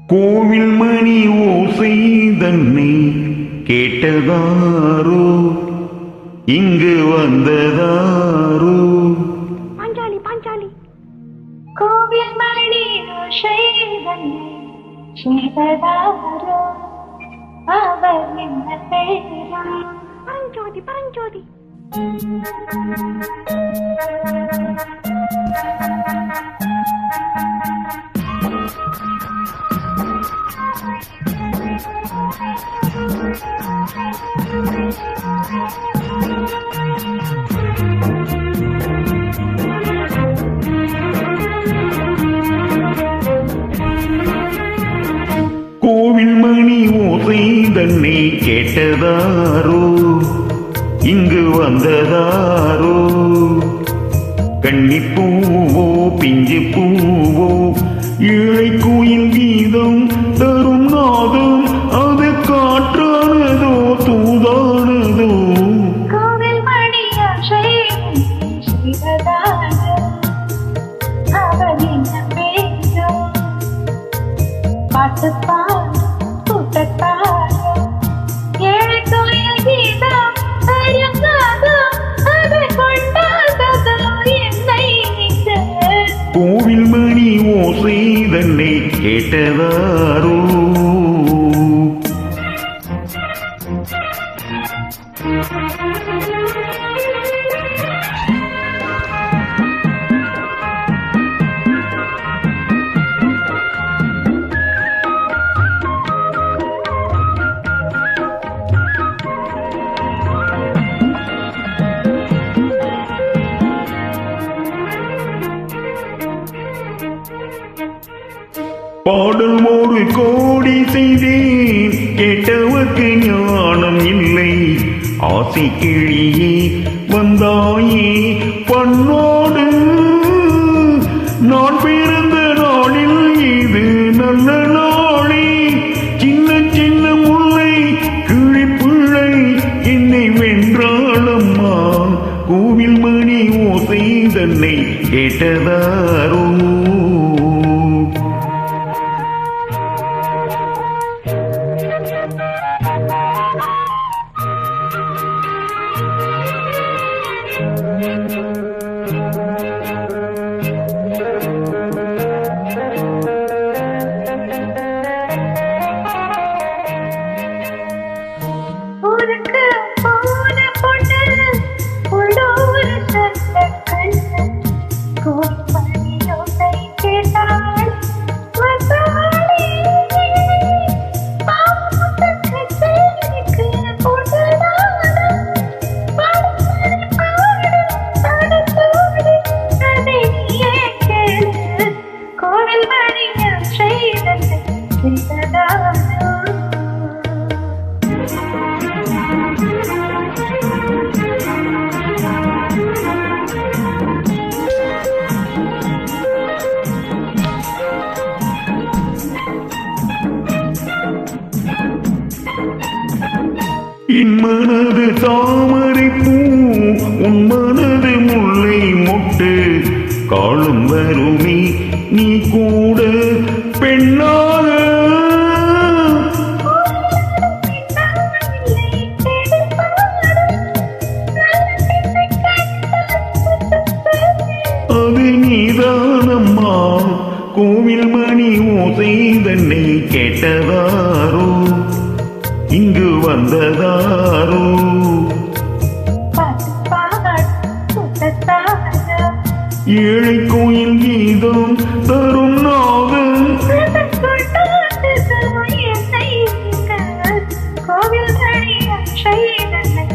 கோவில் மணி ஓசை தன்னை கேட்டதாரோ இங்கு வந்ததாரோ பாஞ்சாலி பாஞ்சாலி கோவில் மணி ஓசை தன்னை கேட்டதாரோ அவர் என்ன பேரும் பரஞ்சோதி பரஞ்சோதி கோவில் மணி ஓசை தன்னை கேட்டதாரோ இங்கு வந்ததாரோ கன்னிப்பூவோ பிஞ்சு பூவோ ஏழை கோயில் கீதம் தரும் நாதம் அது காற்றானதோ தூதானதோ கோவில் மணி ஓசை கேட்டதாரோ அவர் என்ன பேரும் பாட்டு பாடு கூட்டத்தாரோ ஏழை கோயில் கீதம் அறியாதோ அதை கொண்டாததோ என்னை நீங்கள் கோவில் மணி ஓசை தன்னை கேட்டதாரோ பாடல் ஒரு கோடி செய்தேன் கேட்டவர்க்கு ஞானம் இல்லை ஆசை கிழியே வந்தாயே பண்ணோடு நான் பிறந்த நாளில் இது நல்ல நாளே சின்ன சின்ன முல்லை கிழிப்பிள்ளை என்னை வென்றாளம்மா கோவில் மணி ஓசை தன்னை கேட்டதாரோ ஊருக்கு போன பொண்ணு உள்ளூர் சந்த கண்ணு கோவில் மணி ஓசை கேட்டாள் வந்தாளே பாவத்துக்கு தேடிக்கு போட்டதான பாடும் தடத்தோடு அதை நீயே கேளு கோவில் மணி ஓசை தன்னை கேட்டதான என் மனது தாமரை பூ உன் மனது முல்லை மொட்டு காலம் வருமே நீ கூட பெண்ணாக அது நீதானம்மா கோவில் மணி ஓசை தன்னை கேட்டதாரோ இங்கு வந்ததாரோ ஏழை கோயில் கீதம் தரும் நாதம் கோவில் மணி ஓசை தன்னை